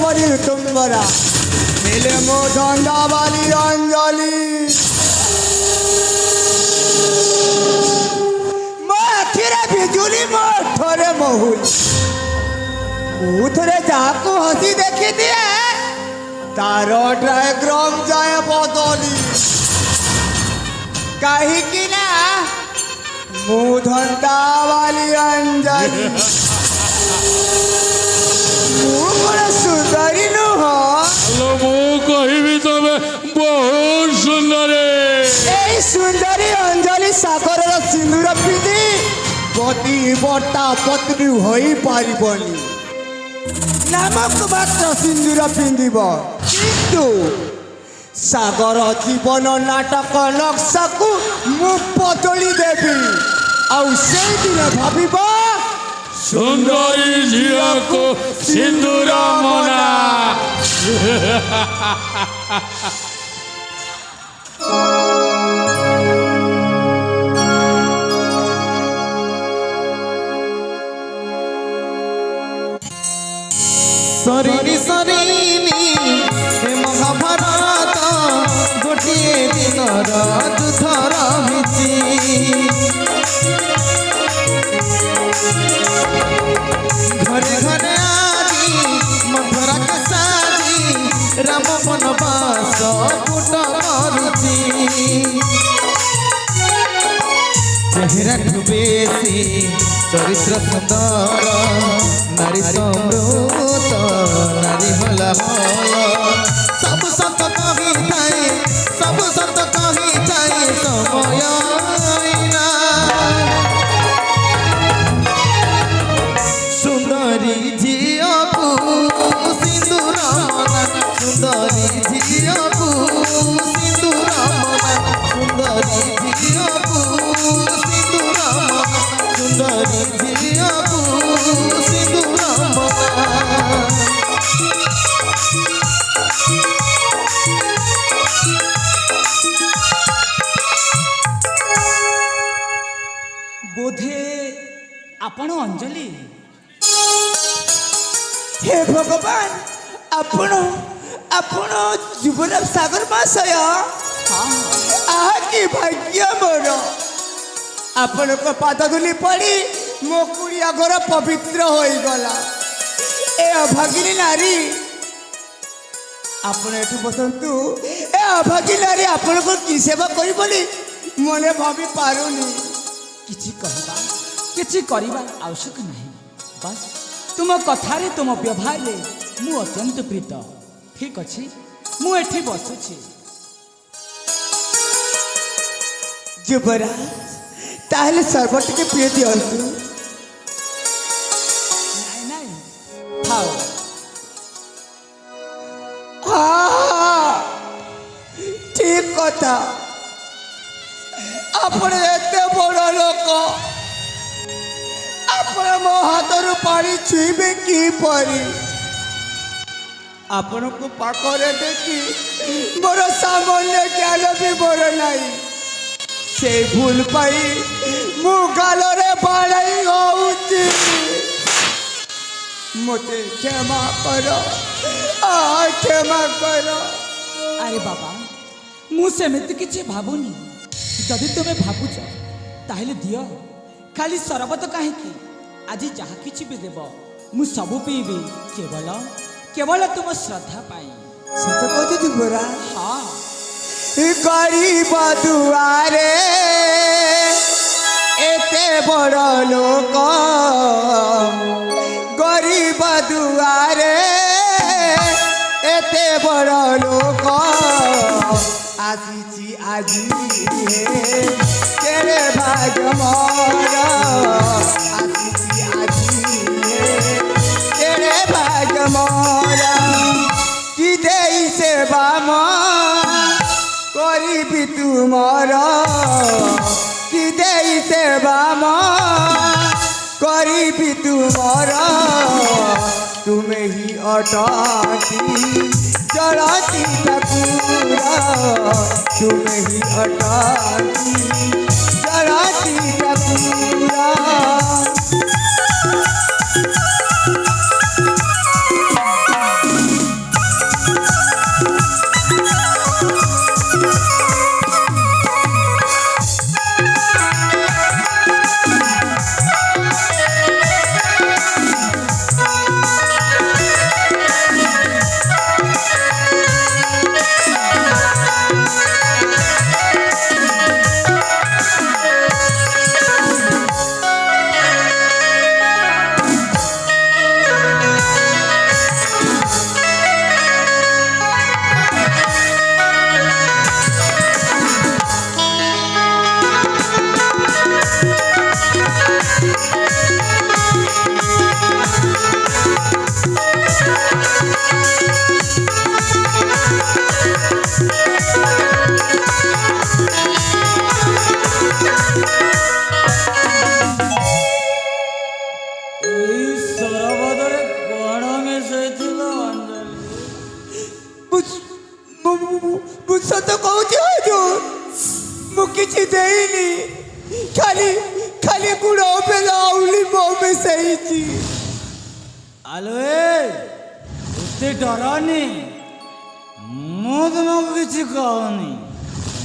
बली तुम्बरा मिले मो धंदा वाली अंजलि मो अखिरे बिजुली मो ठोरे महुल उथरे जाको हसी देखी दिए तारो डायग्राम जाए बदली कहीं की ना मुँह धंधा वाली अंजलि सुंदरी नुह कहबी तबे बहुत सुंदर सुंदरी अंजलि सागर सिंदूर पिंधि पति बटा पत्नी हो पारबनी नामक मात्र सिंदूर पिंधिब किंतु सागर जीवन नाटक नक्शा को मु बदली देवी आउ से दिन भाविब सुंदरी झिया को सिंदूर मना सरिनी सरिनी हे महाभारत गोटे दिनर दुधर मिची घरे घरे आजी मथुरा के साजी राम बनवास कूट करुची चेहरा बेसी चरित्र सुंदर नारी समृत नारी होला भय सब सत कही जाए सब सत कही जाए समय सुंदरी झिया को सिंदूर मना सुंदरी झिया को सिंदूर मना सुंदरी झिया को सिंदूर मना सुंदरी झिया को सिंदूर मना बोधे आपण अंजलि हे भगवान आपण आपण जीवन सागर महाशय आहा कि भाग्य मोर आपण को पाद धूली पड़ी मो कुड़िया घर पवित्र हो गला ए अभागिनी नारी आपण एठू बसंतु ए अभागिनी नारी आपण को कि सेवा करी बोली मने भाभी पारुनी किछि करबा आवश्यक नहीं बस तुम कथारे तुम व्यवहार ले मु अत्यंत प्रीत ठीक अच्छी मु एठी बसुछि जुबराज ताहले सर्वट के पिए दियंतु नहीं नहीं खाओ हाँ ठीक कथा आपण एते बड़ लोक आपण मो हाथरू पानी छुईबे की परी आपण को पाखरे देखी मोर सामान्य ज्ञान भी मोर नहीं से भूल पाई मु गालरे बाड़ाई होउची मोते क्षमा करो क्षमा करो अरे बाबा मु सेमिति किछि भाबुनी जदि तुमे भाबुछ ताहले दियो खाली सरबत काहेकि आज जहा किछि भी देव मु सबु पीबी केवल केवल तुम श्रद्धा पाई सत कहते जुबरा हाँ गरीब दुआरे एते बड़ लोक गरीब दुआरे एते बड़ लोक आसी আজি तेरे भाग्य मोरा आसी আজি तेरे भाग्य मोरा कि देई सेवा करी तुमर कि देई सेवा करी तुमर तुम्हें ही अटाती जड़ती ठाकुरा तुम्हें ही अटाती जड़ती ठाकुरा ମୁଁ ସତ କହୁଛି ହଜୁର ମୁଁ କିଛି ଦେଇନି ଖାଲି ଖାଲି ଗୁଡ଼ ବେଲା ଆଉଲି ମୋ ମିଶାଇଛି। ଆଲୋ ଏତେ ଡରନି, ମୁଁ ତୁମକୁ କିଛି କହୁନି।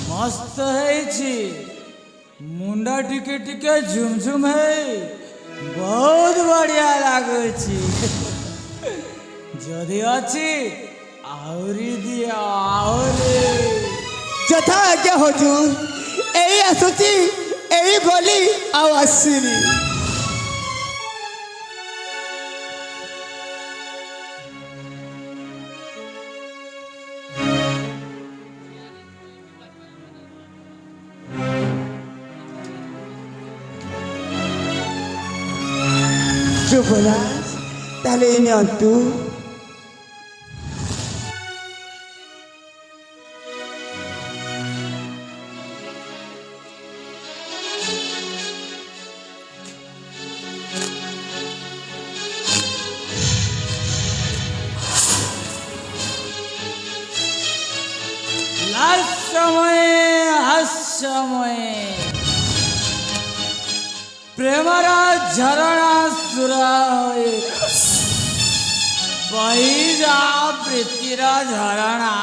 ମସ୍ତ ହେଇଛି, ମୁଣ୍ଡ ଟିକେ ଟିକେ ଝୁମଝୁମ ହେଇ ବହୁତ ବଢ଼ିଆ ଲାଗୁଛି। ଯଦି ଅଛି ଆହୁରି ଦିଅ ଆହୁରି। ଯଥା ଆଜ୍ଞା ହଜୁର, ଏଇ ଆସୁଛି ଏଇ ଗଲି ଆଉ ଆସିନି। ଯୁବରାଜ ତାହେଲେ ଏଇ ନିଅନ୍ତୁ। ହାସ୍ୟମୟ ପ୍ରେମର ଝରଣା ସୁର ହୋଇ ବହିଯା ପ୍ରୀତିର ଝରଣା।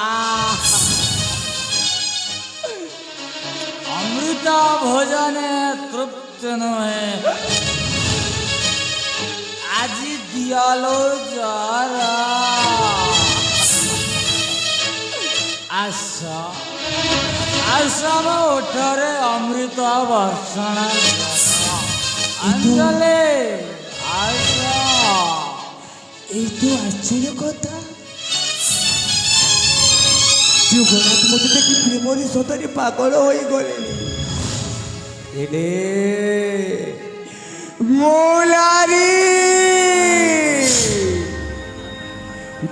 ଅମୃତ ଭୋଜନେ ତୃପ୍ତ ନୁହେଁ, ଆଜି ଦିଆଲୋ ଜର। ଆସ ଆସମ ଓଠରେ ଅମୃତ ବର୍ଷଣ। ଅଞ୍ଜଳି ଆସ। এই তো আশ্চর্য কথা, যুবরাজ মতো দেখি প্রেমরে সতরে পাগল হয়ে গলেনি। এলে মোলারি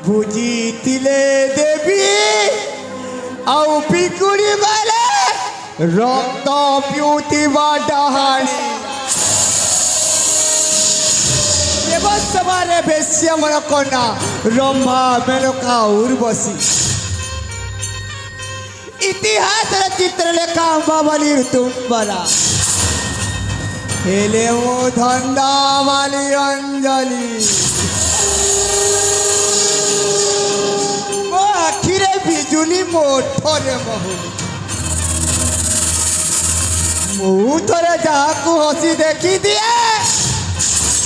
বুঝিতিলে দেবী আউ পিকুড়ি গলে রক্ত পিউতিবা ডাহাণী। দেবসভারে বেশ্যামর কন্যা রম্ভা মেনকা উর্বশী। ইতিহাসের চিত্রলেখা অম্বাবলীর তুম্বরা। হেলে মো ধন্দামালি অঞ্জলি। ମୋ ଆଖିରେ ବିଜୁଳି ମୋ ଓଠରେ ମହୁଲି। ମୁଁ ଥରେ ଯାହାକୁ ହସି ଦେଖିଦିଏ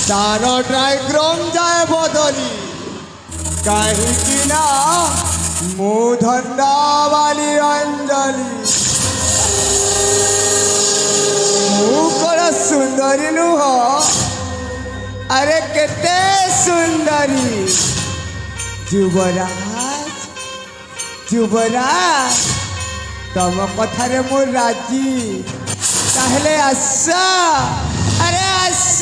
ତାର ଡାଇଗ୍ରାମ ଯାଏ ବଦଳି। କାହିଁକି ନା ମୁଁ ଧନ୍ଦାବାଲି ଅଞ୍ଜଳି। ମୁଁ କଣ ସୁନ୍ଦରୀ ନୁହଁ? ଆରେ କେତେ ସୁନ୍ଦରୀ। ଯୁବରାଜ ଯୁବରାଜ ତମ କଥାରେ ମୁଁ ରାଜି। ତାହେଲେ ଆସ, ଆରେ ଆସ।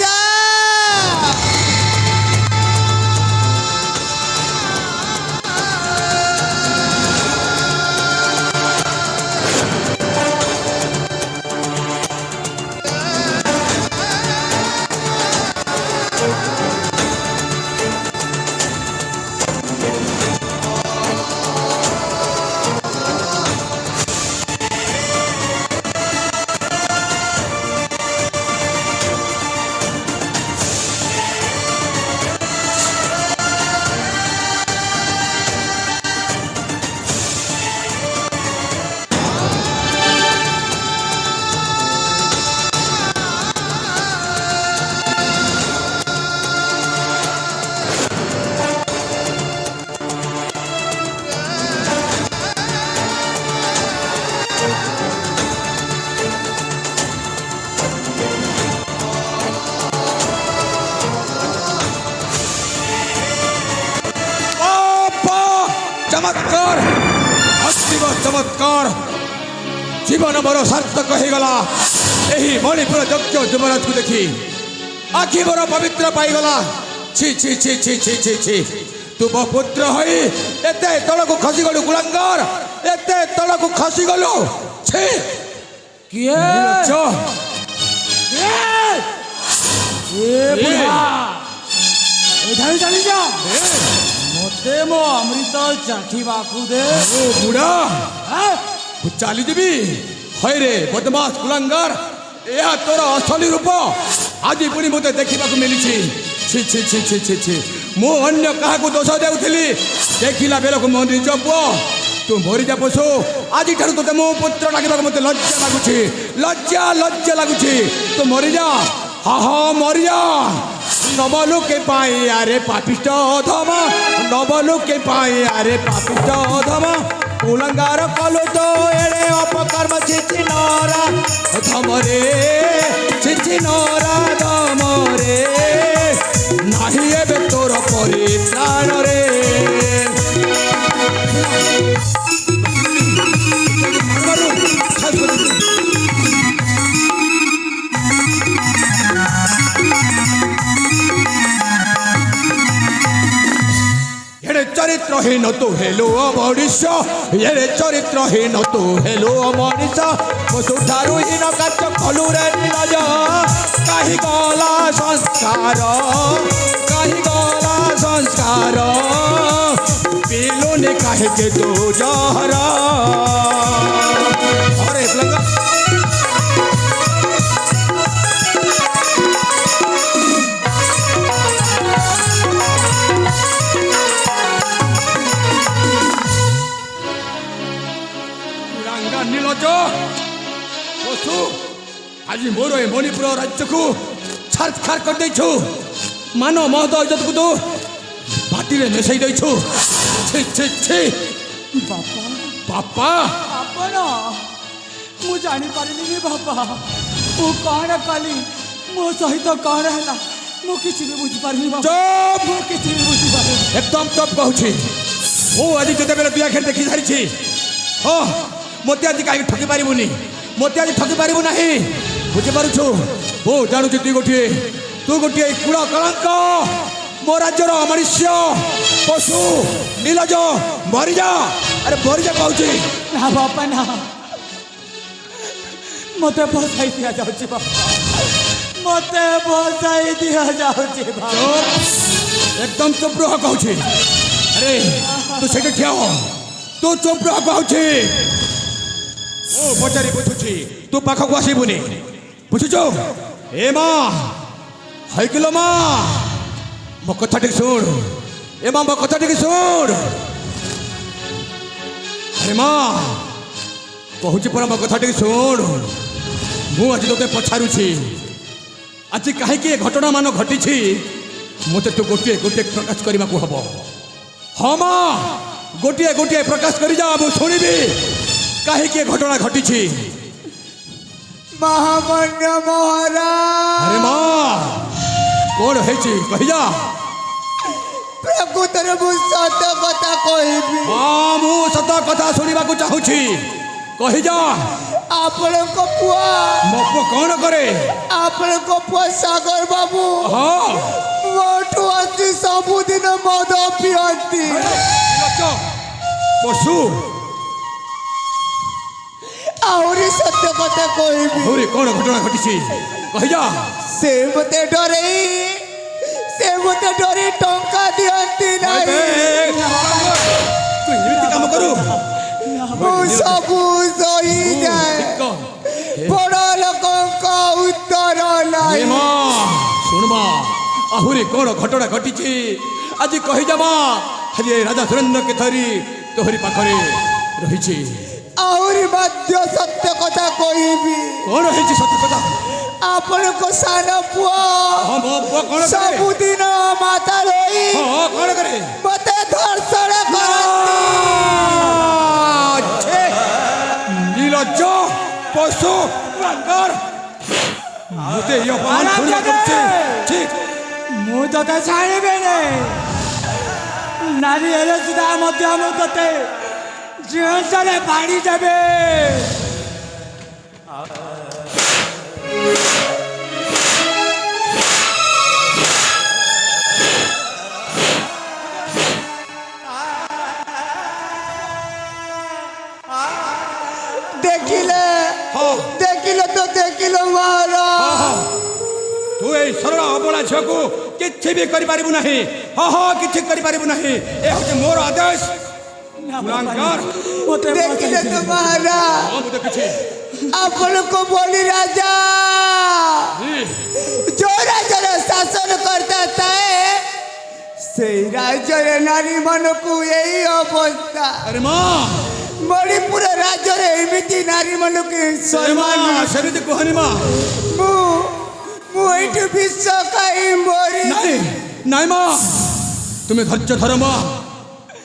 चमत्कार असीम चमत्कार जीवन मोर सार्थक हो गला। यही मणिपुर यज्ञ युवराज को देखी आखि मोर पवित्र पाईगला। छी छी छी छी छी छी छी तू मो पुत्र होई एते तल को खसी गलु गुलांगर, एते तल को खसी गलु। छी किए ये चली जा। ମତେ ମୋ ଅମୃତ ଚାଖିବାକୁ ଦେ। ଓ ବୁଢ଼ା ମୁଁ ଚାଲିଯିବି ହଇରେ ବଦମାସ କୁଲାଙ୍ଗାର ଏହା ତୋର ଅସଲି ରୂପ ଆଜି ପୁଣି ମୋତେ ଦେଖିବାକୁ ମିଳିଛି ଛି ଛି ଛି ଛି ଛି ଛି ମୁଁ ଅନ୍ୟ କାହାକୁ ଦୋଷ ଦେଉଥିଲି ଦେଖିଲା ବେଳକୁ ମୋ ନିଜ ପୁଅ ତୁ ମରିଯା ପଶୁ ଆଜିଠାରୁ ତୋତେ ମୋ ପୁତ୍ର ଡାକିବାକୁ ମୋତେ ଲଜ୍ଜା ଲାଗୁଛି ଲଜ୍ଜା ଲାଗୁଛି ତୁ ମରିଯା ହଁ ମରିଯା ନବଲୋକେ ପାଇଁ ଆରେ ପାପିଷ୍ଟ ଅଧମ ନବଲୋକେ ପାଇଁ ଆରେ ପାପିଷ୍ଟ ଅଧମ କୁଲଙ୍ଗାର କଲୁ ତ ଏଡ଼େ ଅପକର୍ମ ଚିଚିନରା ଧମରେ ଚିଚିନରା ଧମରେ ନାହିଁ ଏବେ ତୋର ପରିତ୍ରାଣରେ এড়ে চরিত্রহীন তু হেলো মনীষ এড়ে চরিত্রহীন তু হেলো মনীষ পশুঠারু হীন কার্য কলু রে নীরজ কাহি গলা সংস্কার পিলুনি কাহিকে তু জহর অরে প্লঙ্গা নীলজ বসু আজি মোর এ মণিপুর রাজ্যকু ছাড়খাড় করে দেইছু মান মহত ইজ্জতকু তো মাটিরে মিশাই দেইছু ছি ছি ছি ବାପା বাপা ଆପଣ ମୁଁ ଜାଣିପାରିଲିନି ବାପା ମୁଁ କ'ଣ କଲି ମୋ ସହିତ କ'ଣ ହେଲା ମୁଁ କିଛି ବି ବୁଝିପାରିନି ବାପା চুপ ମୁଁ କିଛି ବି ବୁଝିପାରିନି একদম চুপ কହୁছি ମୁଁ ଆଜି ଯେତେବେଳେ ଦୁଇ ଆଖିରେ ଦେଖି ସାରିଛି ହଁ ମୋତେ ଆଜି କାହିଁକି ଠକି ପାରିବୁନି ମୋତେ ଆଜି ଠକି ପାରିବୁ ନାହିଁ ବୁଝିପାରୁଛୁ ମୁଁ ଜାଣୁଛି ତୁ ଗୋଟିଏ କୁଳ କଳଙ୍କ ମୋ ରାଜ୍ୟର ଅମଣିଷ୍ୟ ପଶୁ ନୀଲଜ ମରିଯା ଆରେ ମରିଯା କହୁଛି ନା ବାପା ନା ମୋତେ ବସାଇ ଦିଆଯାଉଛି ବାପା ମୋତେ ବସାଇ ଦିଆଯାଉଛି ବାପା ଚୁପ একদম চুপ রহ কହୁଛି আরে ତୁ ସେଇଠି ଠିଆ ହ ତୁ ଚୁପ ରହ କହୁଛି ମୁଁ ପଚାରି ବୁଝୁଛି ତୁ ପାଖକୁ ଆସିବୁନି ବୁଝୁଛୁ ଏ ମା ହାଇକିଲୋ ମା ମୋ କଥା ଟିକେ ଶୁଣ ଏ ମା ମୋ କଥା ଟିକେ ଶୁଣ ଆରେ ମା କହୁଛି ପରା ମୋ କଥା ଟିକେ ଶୁଣ ମୁଁ ଆଜି ତୋତେ ପଚାରୁଛି ଆଜି କାହିଁକି ଏ ଘଟଣା ମାନ ଘଟିଛି ମୋତେ ତୁ ଗୋଟିଏ ପ୍ରକାଶ କରିବାକୁ ହବ ହଁ ମା ଗୋଟିଏ ପ୍ରକାଶ କରିଯା ମୁଁ ଶୁଣିବି କାହିଁକି ଏ ଘଟଣା ଘଟିଛି ମହାମାନ୍ୟ ମହାରାଜ ଆରେ ମା କଣ ହେଇଛି କହିଯା ପ୍ରକୃତରେ ମୁଁ ସତ କଥା କହିବି ହଁ ମୁଁ ସତ କଥା ଶୁଣିବାକୁ ଚାହୁଁଛି କହିଯା ଆପଣଙ୍କ ପୁଅ ମୋ ପୁଅ କଣ କରେ ଆପଣଙ୍କ ପୁଅ ସାଗର ବାବୁ ହଁ ମୋଠୁ ଆସି ସବୁଦିନ ମଦ ପିଅନ୍ତି ପଶୁ ଆହୁରି ସତ୍ୟ କଥା କହିବି ଆହୁରି କଣ ଘଟଣା ଘଟିଛି କହିଯା ସେ ମୋତେ ଡରେଇ ଟଙ୍କା ଦିଅନ୍ତି ନାହିଁ ତୁ ଏମିତି କାମ କରୁ ମୁଁ ସବୁ ସହିଯାଏ ବଡ଼ ଲୋକଙ୍କ ଉତ୍ତର ନାହିଁ ମା ଶୁଣ ମା ଆହୁରି କଣ ଘଟଣା ଘଟିଛି ଆଜି କହିଯା ମା ଆଜି ଏ ରାଜା ସୁରେନ୍ଦ୍ର କେଥରି ତୋହରି ପାଖରେ ରହିଛି ଆହୁରି ମଧ୍ୟ ସତ୍ୟ କଥା କହିବି କଣ ହେଇଛି ସତ୍ୟ କଥା ଆପଣଙ୍କ ସାନ ପୁଅ ହଁ ମୋ ପୁଅ କଣ କରେ ସବୁଦିନ ମାତା ରହି ହଁ କଣ କରେ ମୋତେ ଧର୍ଷଣ କରନ୍ତି নীলজ্জ পশু কুলাঙ্গার ମୋତେ এই অপমান শুনিବାକୁ ପଡୁଛି ঠিক ମୁଁ ତତେ ଛାଡ଼ିବିନି ନାରୀ ହେଲେ ସୁଦ୍ଧା ମଧ୍ୟ ମୁଁ ତତେ ଜିଅନ୍ତରେ ପାଣି ଦେବେ ଦେଖିଲ ମହାରାଜ ତୁ এই ସରଳ ଅବଳା ଝିଅକୁ କିଛି ବି କରିପାରିବୁ ନାହିଁ। ହଁ ହଁ କିଛି କରିପାରିବୁ ନାହିଁ। ଏ ହେଉଛି ମୋର ଆଦେଶ। କୁଳାଙ୍ଗର ମୋତେ देखिले तो महाराज ହଁ ମୁଁ ଦେଖିଛି। आपण को बोली राजा जो राज्य शासन करता था से राज्य नारी मन को यही अवस्था ଆରେ ମା मणिपुर राज्य एमती नारी मन को सम्मान ସେମିତି କୁହନି ମା। मुझे विश्व कहीं मोरी ନାଇଁ ନାଇଁ ମା ତୁମେ ଧୈର୍ଯ୍ୟ ଧର ମା।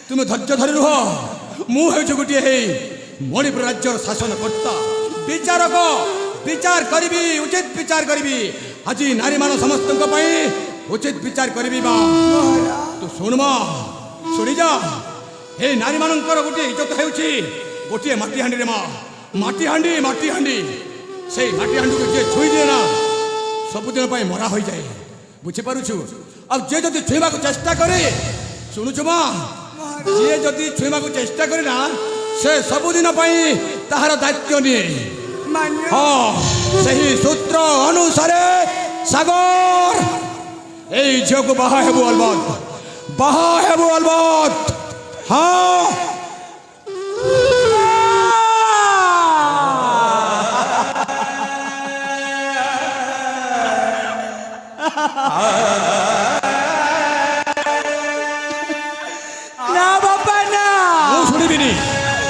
ତୁମେ ଧୈର୍ଯ୍ୟ ଧରି ରୁହ। ମୁଁ ହେଉଛି ଗୋଟିଏ ହେଇ ମଣିପୁର ରାଜ୍ୟର ଶାସନକର୍ତ୍ତା ବିଚାରକ। ବିଚାର କରିବି ଉଚିତ ବିଚାର କରିବି। ଆଜି ନାରୀମାନ ସମସ୍ତଙ୍କ ପାଇଁ ଉଚିତ ବିଚାର କରିବି ମା। ତୁ ଶୁଣ ମା ଶୁଣିଯା। ଏ ନାରୀମାନଙ୍କର ଗୋଟିଏ ଇଜ୍ଜତ ହେଉଛି ଗୋଟିଏ ମାଟିହାଣ୍ଡିରେ ମା। ମାଟିହାଣ୍ଡି ମାଟିହାଣ୍ଡି ସେଇ ମାଟିହାଣ୍ଡିକୁ ଯିଏ ଛୁଇଁ ଦିଏ ନା ସବୁଦିନ ପାଇଁ ମରା ହୋଇଯାଏ। ବୁଝିପାରୁଛୁ? ଆଉ ଯିଏ ଯଦି ଛୁଇଁବାକୁ ଚେଷ୍ଟା କରେ ଶୁଣୁଛୁ ମା ଯିଏ ଯଦି ଛୁଇଁବାକୁ ଚେଷ୍ଟା କରେ ନା ସେ ସବୁଦିନ ପାଇଁ ତାହାର ଦାୟିତ୍ୱ ନିଏ। मान्य ହଁ ସେହି ସୂତ୍ର ଅନୁସାରେ ସାଗର ଏଇ ଝିଅକୁ ବାହା ହେବୁ ଅଲବତ। ବାହା ହେବୁ ଅଲବତ। ହଁ ନା ବାପା ନା ମୁଁ ଶୁଣିବିନି।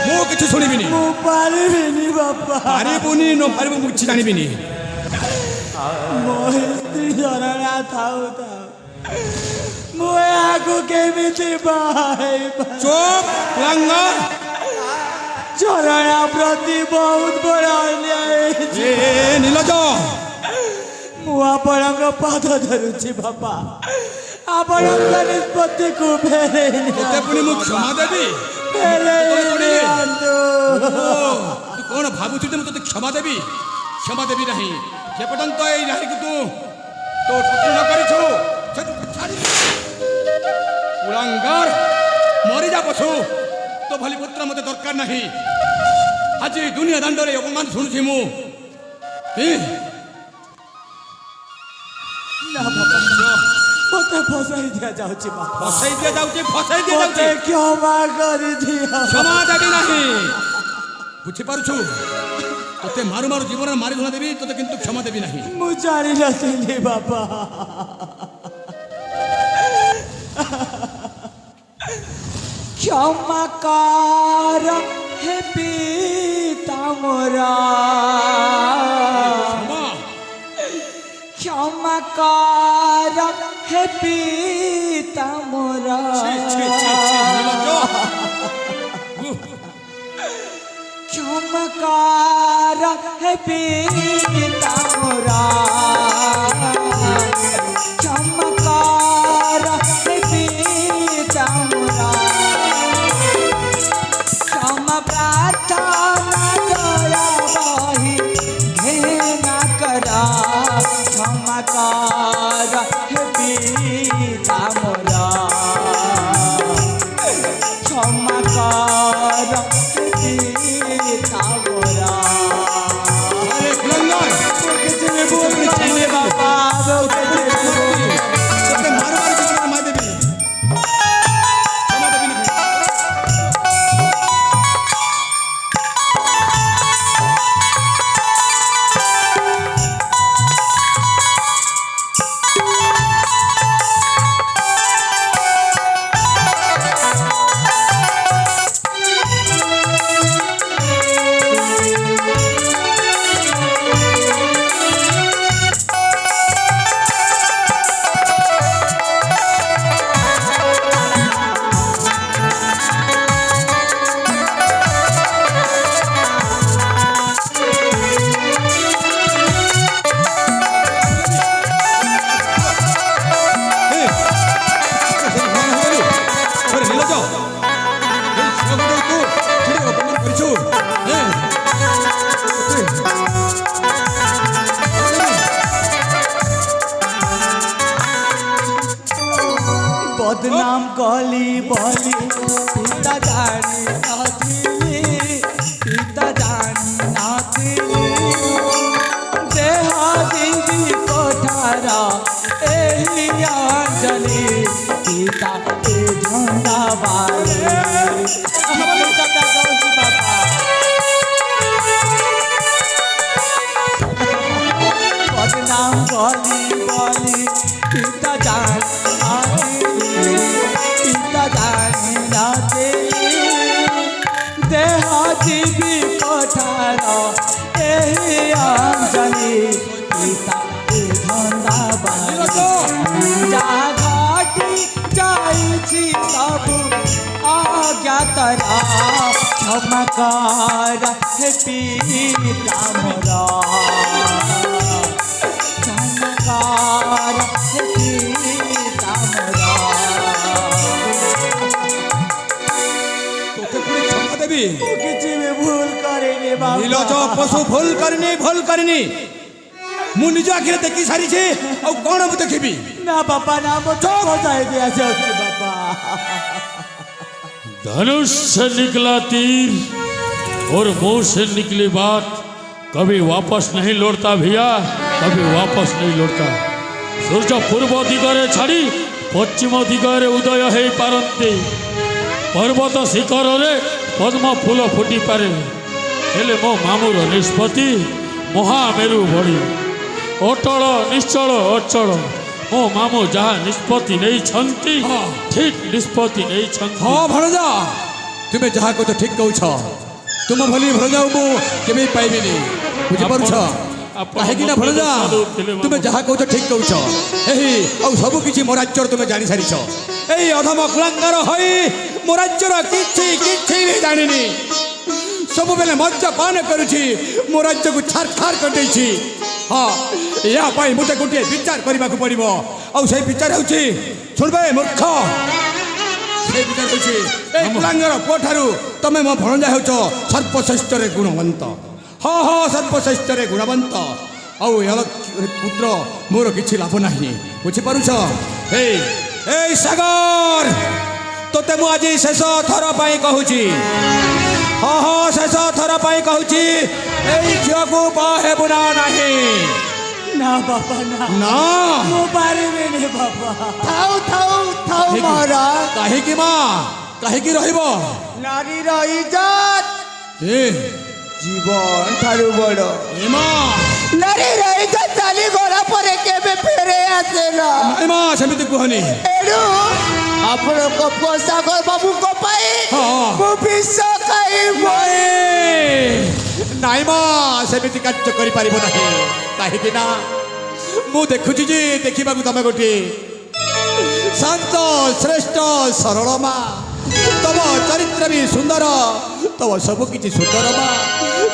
ମୁଁ କିଛି ଶୁଣିବିନି। ମୁଁ ପାରିବିନି ବାପା। ପାରିବୁନି ନ ପାରିବୁ ମୁଁ କିଛି ଜାଣିବିନି। ମୋ ସ୍ତ୍ରୀ ଝରଣା ଥାଉ ଥାଉ ମୁଁ ଏହାକୁ କେମିତି ବାହାଇବା? ଚୁପ୍ କୁଳାଙ୍ଗର। ଝରଣା ପ୍ରତି ବହୁତ ବଡ଼ ଅନ୍ୟାୟ ହେଇଛି। ଏ ନିଲଜ ମୁଁ ଆପଣଙ୍କ ପାଦ ଧରୁଛି ବାପା। ଆପଣଙ୍କ ନିଷ୍ପତ୍ତିକୁ ଫେରେଇ ତୋତେ ପୁଣି ମୁଁ କ୍ଷମା ଦେବି? ନିଅନ୍ତୁ। ତୁ କ'ଣ ଭାବୁଛୁ ଯେ ମୁଁ ତୋତେ କ୍ଷମା ଦେବି? କ୍ଷମା ଦେବି ନାହିଁ। ଯେ ପର୍ଯ୍ୟନ୍ତ ଏଇ ନାରୀକୁ ତୁ ତୋ ପୁତ୍ର ନ କରିଛୁ ସେ ତୁ ଛାଡ଼ିବି। କୁଳାଙ୍ଗର ମରିଯା ପଛୁ। ତୋ ଭଳି ପୁତ୍ର ମୋତେ ଦରକାର ନାହିଁ। ଆଜି ଦୁନିଆ ଦାଣ୍ଡରେ ଅପମାନ ଶୁଣୁଛି ମୁଁ। ନା ବାପା ମୋତେ ଫସାଇ ଦିଆଯାଉଛି ବାପା। ଫସାଇ ଦିଆଯାଉଛି ଫସାଇ ମୋତେ ଦିଆଯାଉଛି। କ୍ଷମା କରିଦିଅ। କ୍ଷମା ଦେବି ନାହିଁ। ବୁଝିପାରୁଛୁ? ତୋତେ ମାରୁ ମାରୁ ଜୀବନରେ ମାରି ଧୁଣା ଦେବି ତୋତେ କିନ୍ତୁ କ୍ଷମା ଦେବି ନାହିଁ। ମୁଁ ଜାଣିନଥିଲି ବାପା। କ୍ଷମା କର ହେ ପିତା ମୋର। କ୍ଷମା କ୍ଷମା କର ହେ ପିତା ମୋର। ଛି, ଛି, ଛି, ଛି, ନିର୍ଲଜ୍ଜ। କ୍ଷମା କର ହେ ପିତା ମୋର। କ୍ଷମା କର ହେ ପିତା ମୋର। କ୍ଷମା ପ୍ରାର୍ଥନା ଦୟା ବହି ଘେନା କର। କ୍ଷମା କର ହେ ପିତା ମୋର। କ୍ଷମା କର ହେ ପିତା ମୋର। ଆରେ କୁଳାଙ୍ଗର କିଛି ବି ଭୁଲ କରିନି ବାପା। ତୋତେ ମାରୁ ମାରୁ ଜୀବନରେ ମାରି ଦେବି। କ୍ଷମା ଦେବି ନାହିଁ। बदनाम गली बली पिता जानी नथिली। पिता जानी नथिली। देह दीदी कोठार एही କଥା କହୁଛି ବାପା। ବଦନାମ ବୋଲି ବୋଲି ପିତା ଜାଣି ନଥିଲି ଦେହ ଜୀବି ପଠାର ଏହି ଅଞ୍ଜଳି ପିତା ଧନ୍ଦାବାଦ ଯାହା ଘଟି ଯାଇଛି ସବୁ ଅଜ୍ଞାତର କ୍ଷମା କର ହେ ପିତା ମୋର କ୍ଷମା କର ହେ ପିତା ମୋର। তোকে পুরি ক্ষমা দেবি ମୁଁ କିଛି ବି ଭୁଲ କରିନି নীলজ ବାପା। পশু ভুল করিনি ମୁଁ ନିଜ ଆଖିରେ ଦେଖି ସାରିଛି ଆଉ କଣ ମୁଁ ଦେଖିବି ନା ବାପା ନା ମୋ ଚୋଖ ଯାଇ ଦିଆଯାଉଛି ବାପା। धनुष से निकला तीर और मुंह से निकली बात कभी वापस नहीं लौटता भैया, कभी वापस नहीं लौटता। सूर्य पूर्व दिगरे छाड़ी पश्चिम दिगरे उदय हो पारती। पर्वत शिखर रे पद्म फूल फुटी पारे हेले मो मामूर निष्पत्ति महामेरु भड़ी अटल निश्चल अचल मो मामू जहाँ निष्पत्ति नहीं छंती ठीक निष्पत्ति नहीं छंती। ହଁ ଭଣଜା ତୁମେ ଯାହା କହୁଛ ଠିକ କହୁଛ ତୁମ ଭଳି ଭଣଜାକୁ ମୁଁ କେବେ ପାଇବିନି ବୁଝିପାରୁଛ କାହିଁକି ନା ଭଣଜା ତୁମେ ଯାହା କହୁଛ ଠିକ କହୁଛ ଏହି ଆଉ ସବୁ କିଛି ମୋ ରାଜ୍ୟର ତୁମେ ଜାଣି ସାରିଛ ଏହି ଅଧମ କୁଳାଙ୍ଗାର ହୋଇ ମୋ ରାଜ୍ୟର କିଛି କିଛି ବି ଜାଣିନି ସବୁବେଳେ ମଦ୍ୟପାନ କରୁଛି ମୋ ରାଜ୍ୟକୁ ଛାର ଛାର କରିଦେଇଛି। ହଁ ଏହା ପାଇଁ ମୋତେ ଗୋଟିଏ ବିଚାର କରିବାକୁ ପଡ଼ିବ ଆଉ ସେଇ ବିଚାର ହେଉଛି ଶୁଣବେ ମୂର୍ଖ ସେଇ ବିଚାର ହେଉଛି ଏ କୁଳାଙ୍ଗର ପୁଅଠାରୁ ତମେ ମୋ ଭଣଜା ହେଉଛ ସର୍ବଶ୍ରେଷ୍ଠରେ ଗୁଣବନ୍ତ। ହଁ ହଁ ସର୍ବଶ୍ରେଷ୍ଠରେ ଗୁଣବନ୍ତ ଆଉ ଏହାର ପୁତ୍ର ମୋର କିଛି ଲାଭ ନାହିଁ ବୁଝିପାରୁଛ। ଏଇ ସାଗର ତୋତେ ମୁଁ ଆଜି ଶେଷ ଥର ପାଇଁ କହୁଛି ହଁ ହଁ ଶେଷ ଥର ପାଇଁ କହୁଛି ଏଇ ଝିଅକୁ ବାହା ହେବୁ ନା ନାହିଁ। ନା ବାପା ନା ନା ମୁଁ ପାରିବିନି ବାପା। ଥାଉ ଥାଉ ଥାଉ ମହାରାଜ। କାହିଁକି ମା କାହିଁକି ରହିବ ନାରୀର ଇଜ୍ଜତ ଏ ଜୀବନ ଠାରୁ ବଡ଼। ଏ ମା ନାରୀର ଇଜ୍ଜତ ଚାଲିଗଲା ପରେ କେବେ ଫେରେ ଆସେ ନା। ନାଇଁ ମା ସେମିତି କୁହନି ଏଣୁ ଆପଣଙ୍କ ପୁଅ ସାଗର ବାବୁଙ୍କ ପାଇଁ ହଁ। ମୁଁ ବିଷ ଖାଇବି। ନାଇଁ ମା ସେମିତି କାର୍ଯ୍ୟ କରିପାରିବ ନାହିଁ କାହିଁକି ନା ମୁଁ ଦେଖୁଛି ଯେ ଦେଖିବାକୁ ତମେ ଗୋଟିଏ ଶାନ୍ତ ଶ୍ରେଷ୍ଠ ସରଳ ମା ତମ ଚରିତ୍ର ବି ସୁନ୍ଦର ତମ ସବୁ କିଛି ସୁନ୍ଦର ମା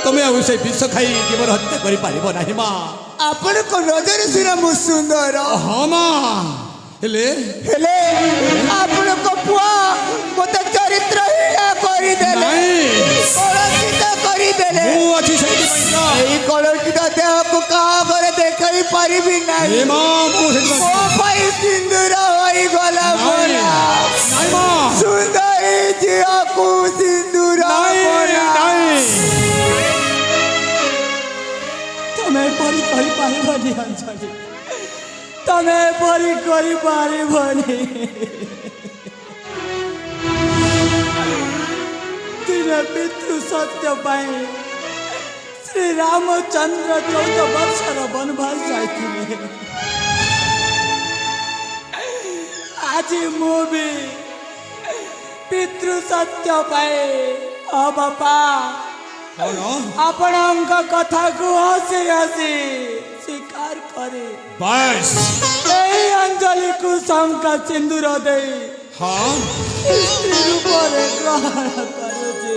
ତମେ ଆଉ ସେ ବିଷ ଖାଇ ଜୀବନ ହତ୍ୟା କରିପାରିବ ନାହିଁ ମା। ଆପଣଙ୍କ ନଜରରେ ସିନା ମୁଁ ସୁନ୍ଦର ହଁ ମା ହେଲେ ହେଲେ ଆପଣଙ୍କ ପୁଅ ମତେ ଚରିତ୍ରହୀନ କରିଦେଲେ ନାଇଁ କଳଙ୍କିତ କରିଦେଲେ। ମୁଁ ଅଛି ସେଇଥିପାଇଁ ତ। ଏଇ କଳଙ୍କିତ ଦେହକୁ କାହା ଘରେ ଦେଖାଇ ପାରିବି ନାହିଁ। ଏ ମା ମୁଁ ସେଥିପାଇଁ ମୋ ପାଇଁ ସିନ୍ଦୁର ହୋଇଗଲା ନାଇଁ ନାଇଁ ମା ସୁନ୍ଦରୀ ଝିଅକୁ ସିନ୍ଦୁର ନାଇଁ ନାଇଁ ତମେ ଏପରି କରିପାରିବନି ଅଞ୍ଜଳି, ତମେ ଏପରି କରିପାରିବନି। ଦିନେ ପିତୃ ସତ୍ୟ ପାଇଁ ଶ୍ରୀରାମଚନ୍ଦ୍ର 14 ବର୍ଷର ବନବାସ ଯାଇଥିଲେ। ଆଜି ମୁଁ ବି ପିତୃ ସତ୍ୟ ପାଇଁ ବାପା କଣ ଆପଣଙ୍କ କଥାକୁ ହସି ହସି ସ୍ୱୀକାର କରେ ବାସ୍ ଏହି ଅଞ୍ଜଳିକୁ ଶଙ୍କା ସିନ୍ଦୁର ଦେଇ ହଁ ସ୍ତ୍ରୀ ରୂପରେ ଗ୍ରହଣ କରୁଛି।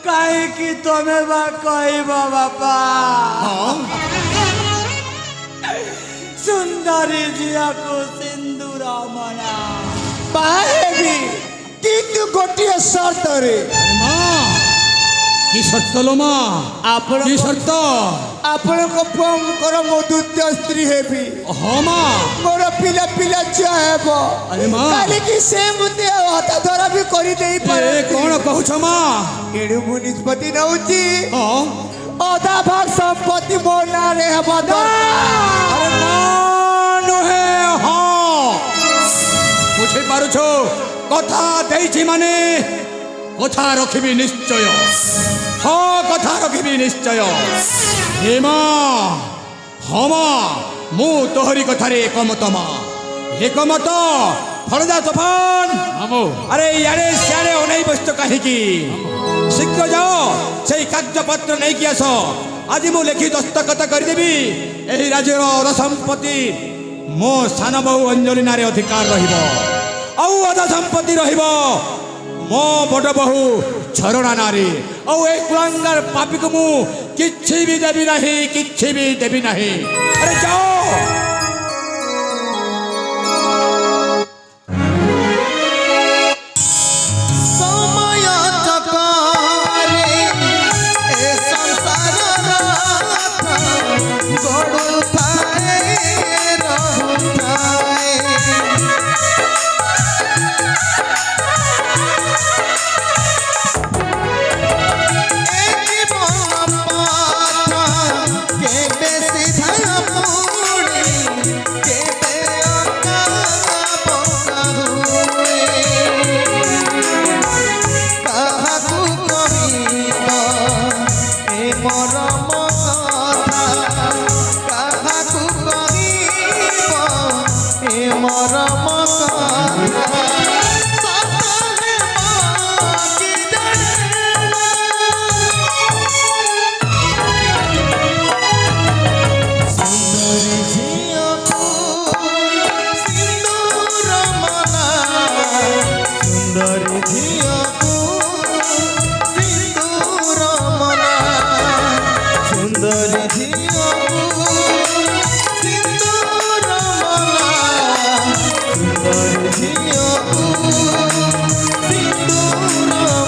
କାହିଁକି ତମେ ବା କହିବ ବାପା ହଁ ସୁନ୍ଦରୀ ଝିଅକୁ ସିନ୍ଦୁର ମନା। ବାହା ହେବି କିନ୍ତୁ ଗୋଟିଏ ସର୍ତ୍ତରେ। ମା କି ସର୍ତ୍ତ ଲୋ ମା କି ସର୍ତ୍ତ ଆପଣଙ୍କ ପୁଅଙ୍କର ମୁଁ ଦ୍ୱିତୀୟ ସ୍ତ୍ରୀ ହେବି। ହଁ ମା ମୋର ପିଲା ପିଲା ଛୁଆ ହେବ। ଆରେ ମା କାଲିକି ସେ ମୋତେ ହାତ ଧରା ବି କରିଦେଇ ପାରେ। ଏ କଣ କହୁଛ ମା ଏଣୁ ମୁଁ ନିଷ୍ପତ୍ତି ନେଉଛି ହଁ ଅଧା ଭାଗ ସମ୍ପତ୍ତି ମୋ ନାଁରେ ହେବ ଦରକାର। ଆରେ ନା ନୁହେଁ ହଁ ବୁଝିପାରୁଛୁ কথা দেইছি মানে কথা রখিবি নিশ্চয়। কথা রখিবি নিশ্চয়। হেমা হমা মু তোহরি কথারে একমত মা। একমত ফলদা তোফান। আমো আরে ইয়ারে সিয়ারে অনেই বসতো কাহিকি শীঘ্র যাও সেই কাগজপত্র নেইকি আস। আজি মু লেখি দস্তখত করিদেবি এই রাজ্যর অধ সম্পত্তি মো সান বহু অঞ্জলি নারে অধিকার রহিব। ଆଉ ଅଧା ସମ୍ପତ୍ତି ରହିବ ମୋ ବଡ଼ ବୋହୂ ଝରଣା ନାରୀ। ଆଉ ଏ କୁଳାଙ୍ଗାର ପାପିକୁ ମୁଁ କିଛି ବି ଦେବି ନାହିଁ, କିଛି ବି ଦେବି ନାହିଁ। ଆରେ ଯାଅ। ସମୟ ଚକରେ ଏ ସଂସାରର ଗଡ଼ୁଥାଏ ରହୁଥାଏ। ଏ ଜୀବନ ପଥ କେବେ ସିଧା ପୁଣି କେବେ ଅଙ୍କା ବଙ୍କା ହୁଏ। କାହାକୁ କହିବ ଏ ମରମ କଥା, କାହାକୁ କହିବ ଏ ମରମ କଥା। ସତରେ କି ଜାଣେ ସୁନ୍ଦରୀ ଝିଅକୁ ସିନ୍ଦୁର ମନା, ସୁନ୍ଦରୀ ଝିଅକୁ ସିନ୍ଦୁର ମନା, ସୁନ୍ଦରୀ ଝିଅକୁ ସିନ୍ଦୁର ମନା, ସୁନ୍ଦରୀ ଝିଅକୁ ସିନ୍ଦୁର ମନା।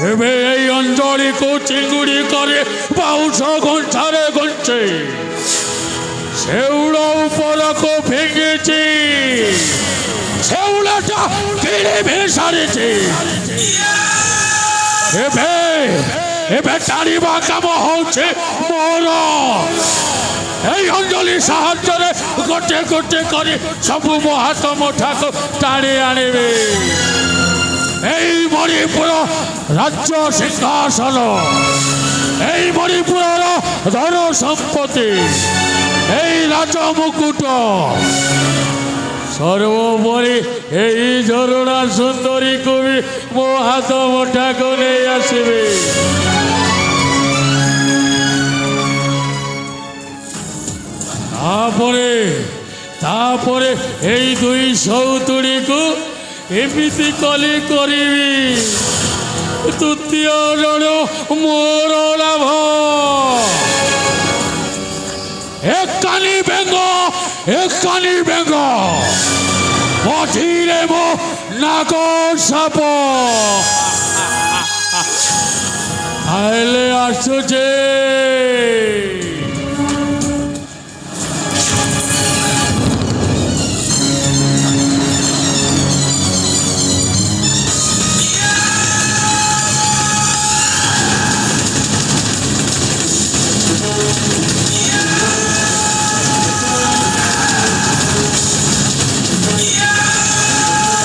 ଏବେ এই অঞ্জলিକୁ ଚିଙ୍ଗୁଡ଼ି କରି ବାଉଁଶ ଘଣ୍ଟାରେ ଘଣ୍ଟେ ଶେଉଳ ଉପରକୁ ଫିଙ୍ଗିଛି। ଶେଉଳଟା କିଣି ବି ସାରିଛି। ଏବେ ଏବେ ଟାଣିବା କାମ ହଉଛି ମୋର। এই অঞ্জলি সাহায্যে গোটে গোটে করে ସବୁ ମୋ ହାତ ମୁଠାକୁ টাଣି আনিবে। এই মণিপুর রাজ্য সিংহাসন, এই মণিপুরর ধন সম্পত্তি, এই রাজমুকুট, সর্বোপরি এই ঝরণা সুন্দরীকে বি মো হাত মুঠাକୁ নেই আসবে। তাপরে এই দুই সৌতুড়ীକୁ এমিতি কলি করিবি। তৃতীয় জন মোর লাভ। একানি বেঙ্গ মঝিরে মো নাগ সাপ। আইলে আসছে